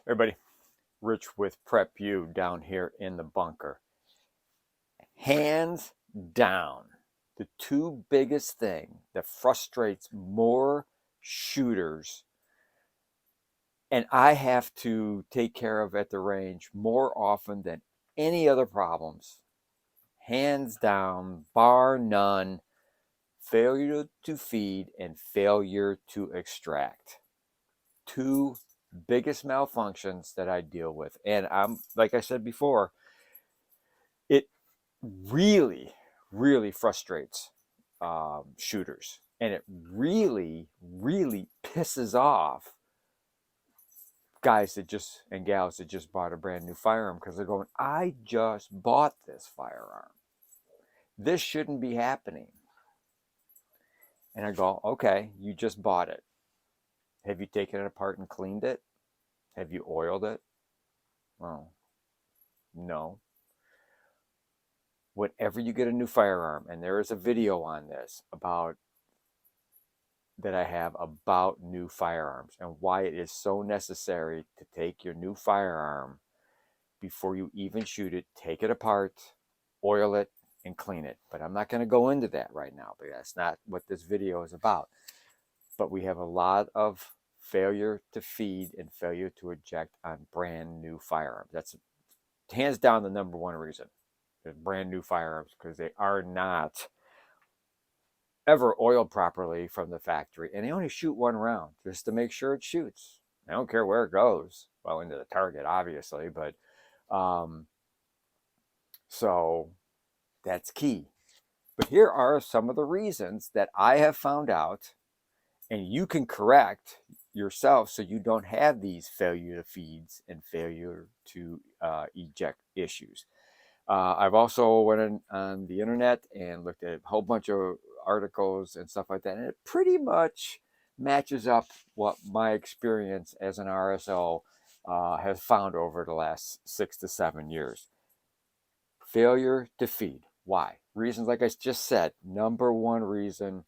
Everybody, Rich with Prep U down here in the bunker. Hands down, the two biggest thing that frustrates more shooters and I have to take care of at the range more often than any other problems, hands down, bar none, failure to feed and failure to extract. Two biggest malfunctions that I deal with. And I'm like I said before, it really, really frustrates shooters, and it really, really pisses off guys that just and gals that just bought a brand new firearm because they're going, "I just bought this firearm. This shouldn't be happening." And I go, "Okay, you just bought it. Have you taken it apart and cleaned it? Have you oiled it?" Well, no. Whenever you get a new firearm, and there is a video on this about that I have about new firearms and why it is so necessary to take your new firearm before you even shoot it, take it apart, oil it, and clean it. But I'm not going to go into that right now because that's not what this video is about. But we have a lot of failure to feed and failure to eject on brand new firearms. That's hands down the number one reason. There's brand new firearms because they are not ever oiled properly from the factory, and they only shoot one round just to make sure it shoots. I don't care where it goes. Well, into the target, obviously, but um, so that's key. But here are some of the reasons that I have found out, and you can correct yourself so you don't have these failure to feeds and failure to eject issues. I've also went on the internet and looked at a whole bunch of articles and stuff like that, and it pretty much matches up what my experience as an RSO has found over the last 6 to 7 years. Failure to feed. Why? Reasons like I just said. Number one reason: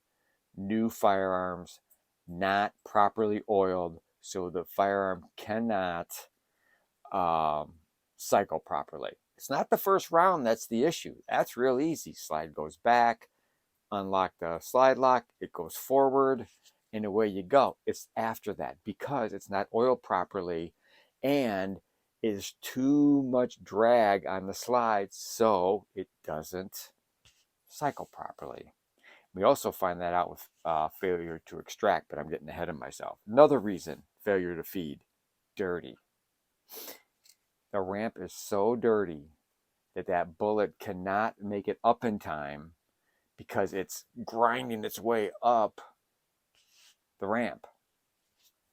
new firearms not properly oiled, so the firearm cannot cycle properly. It's not the first round that's the issue. That's real easy. Slide goes back, unlock the slide lock, it goes forward, and away you go. It's after that because it's not oiled properly and is too much drag on the slide, so it doesn't cycle properly. We also find that out with failure to extract, but I'm getting ahead of myself. Another reason: failure to feed. Dirty. The ramp is so dirty that that bullet cannot make it up in time because it's grinding its way up the ramp.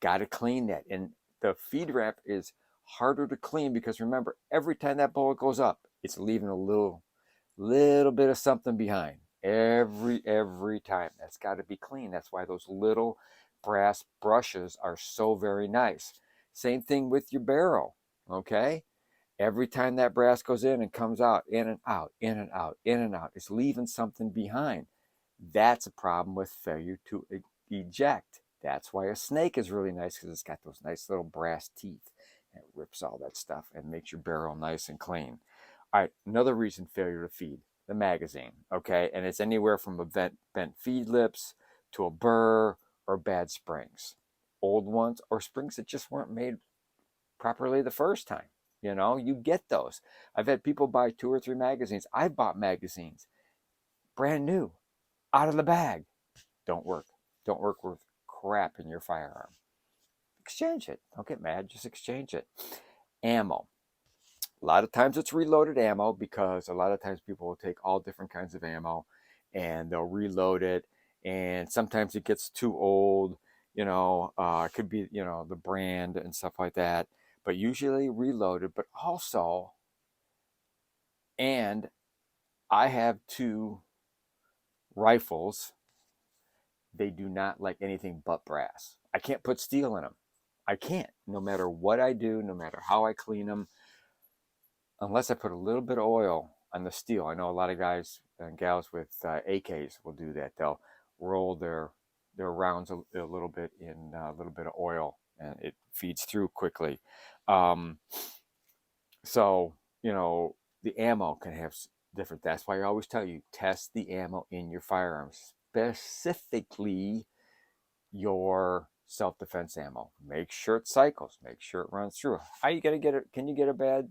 Got to clean that. And the feed ramp is harder to clean because remember, every time that bullet goes up, it's leaving a little bit of something behind. Every time. That's got to be clean. That's why those little brass brushes are so very nice. Same thing with your barrel, okay? Every time that brass goes in and comes out, in and out, in and out, in and out, it's leaving something behind. That's a problem with failure to eject. That's why a snake is really nice, because it's got those nice little brass teeth. And it rips all that stuff and makes your barrel nice and clean. All right, another reason: failure to feed. The magazine, okay? And it's anywhere from a bent feed lips to a burr or bad springs. Old ones or springs that just weren't made properly the first time. You get those. I've had people buy 2 or 3 magazines. I've bought magazines brand new, out of the bag. Don't work. Don't work with crap in your firearm. Exchange it. Don't get mad. Just exchange it. Ammo. A lot of times it's reloaded ammo because a lot of times people will take all different kinds of ammo and they'll reload it. And sometimes it gets too old. It could be, the brand and stuff like that. But usually reloaded. But also, and I have 2 rifles. They do not like anything but brass. I can't put steel in them. I can't. No matter what I do, no matter how I clean them, unless I put a little bit of oil on the steel. I know a lot of guys and gals with AKs will do that. They'll roll their rounds a little bit in a little bit of oil and it feeds through quickly. Um, so, the ammo can have different. That's why I always tell you, test the ammo in your firearms, specifically your self-defense ammo. Make sure it cycles. Make sure it runs through. How you gonna get it? Can you get a bad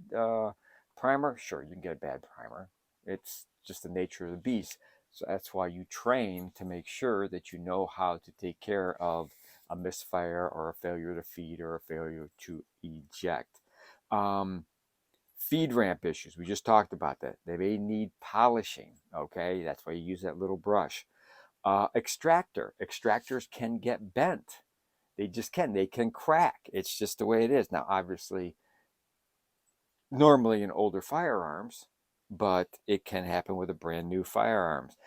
primer? Sure, you can get a bad primer. It's just the nature of the beast. So that's why you train to make sure that you know how to take care of a misfire or a failure to feed or a failure to eject. Um, Feed ramp issues. We just talked about that. They may need polishing. Okay, that's why you use that little brush. Extractors can get bent. They can crack. It's just the way it is. Now, obviously, normally in older firearms, but it can happen with a brand new firearms.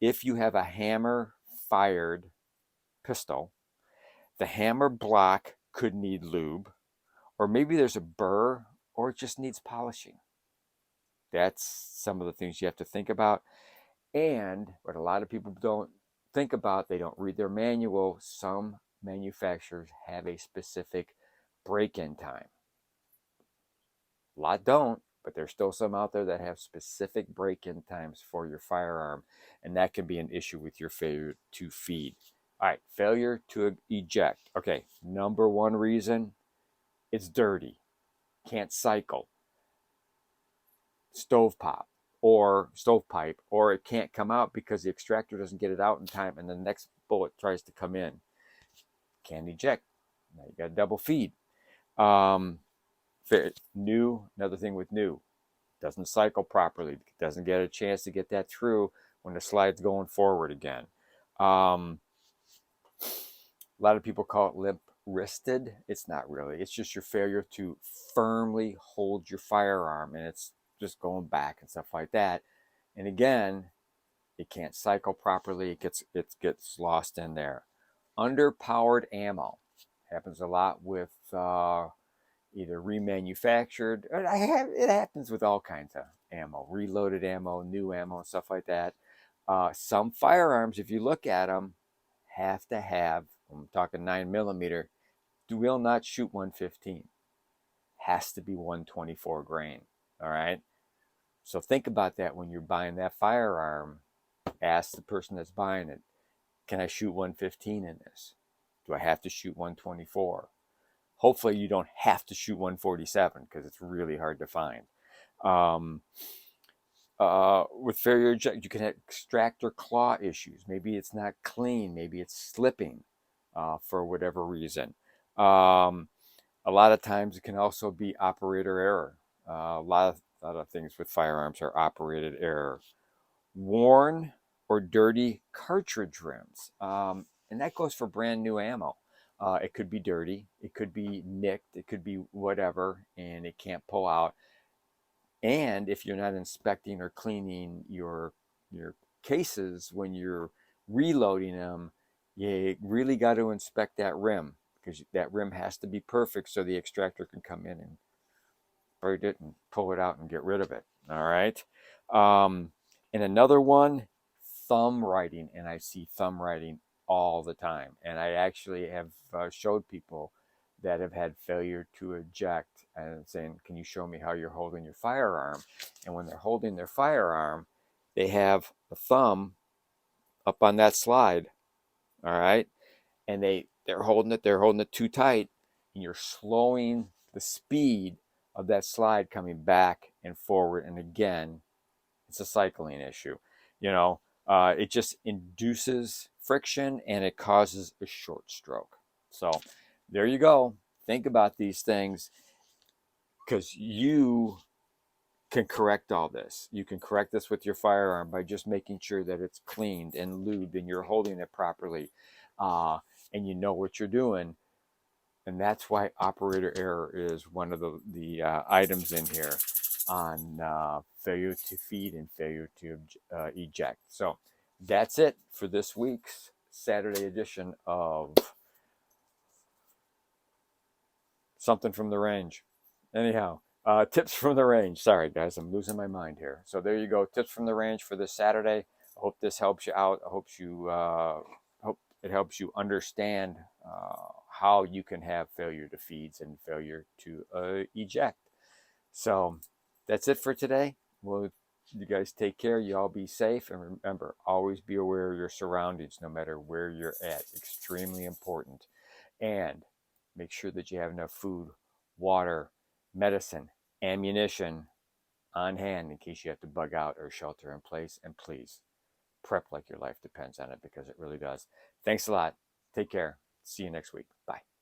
If you have a hammer fired pistol, the hammer block could need lube, or maybe there's a burr, or it just needs polishing. That's some of the things you have to think about. And what a lot of people don't think about, they don't read their manual. Some manufacturers have a specific break-in time. A lot don't, but there's still some out there that have specific break-in times for your firearm, and that can be an issue with your failure to feed. All right, failure to eject. Okay, number one reason, it's dirty, can't cycle, stovepipe, or it can't come out because the extractor doesn't get it out in time, and the next bullet tries to come in. Can't eject. Now you got to double feed. Um, Another thing with new, doesn't cycle properly, doesn't get a chance to get that through when the slide's going forward again. A lot of people call it limp wristed. It's not really. It's just your failure to firmly hold your firearm, and it's just going back and stuff like that. And again, it can't cycle properly. It gets lost in there. Underpowered ammo happens a lot with either remanufactured. It happens with all kinds of ammo, reloaded ammo, new ammo, and stuff like that. Some firearms, if you look at them, have to have. I'm talking 9mm. Will not shoot 115. Has to be 124 grain. All right. So think about that when you're buying that firearm. Ask the person that's buying it, can I shoot 115 in this? Do I have to shoot 124? Hopefully you don't have to shoot 147 because it's really hard to find. Um, with failure eject, you can have extractor claw issues. Maybe it's not clean. Maybe it's slipping for whatever reason. A lot of times it can also be operator error. A lot of things with firearms are operated error. Worn or dirty cartridge rims. And that goes for brand new ammo. It could be dirty, it could be nicked, it could be whatever, and it can't pull out. And if you're not inspecting or cleaning your cases when you're reloading them, you really got to inspect that rim, because that rim has to be perfect so the extractor can come in and break it and pull it out and get rid of it. All right. And another one, thumb writing. And I see thumb writing all the time. And I actually have showed people that have had failure to eject and saying, can you show me how you're holding your firearm? And when they're holding their firearm, they have the thumb up on that slide. All right. And they're holding it too tight, and you're slowing the speed of that slide coming back and forward. And again, it's a cycling issue. It just induces friction and it causes a short stroke. So there you go. Think about these things, because you can correct all this. You can correct this with your firearm by just making sure that it's cleaned and lubed and you're holding it properly, and you know what you're doing. And that's why operator error is one of the items in here on failure to feed and failure to eject. So that's it for this week's Saturday edition of Something from the Range. Anyhow, tips from the range. Sorry, guys, I'm losing my mind here. So there you go. Tips from the range for this Saturday. I hope this helps you out. I hope It helps you understand how you can have failure to feeds and failure to eject. So that's it for today. Well, you guys take care. You all be safe. And remember, always be aware of your surroundings, no matter where you're at. Extremely important. And make sure that you have enough food, water, medicine, ammunition on hand in case you have to bug out or shelter in place. And please prep like your life depends on it, because it really does. Thanks a lot. Take care. See you next week. Bye.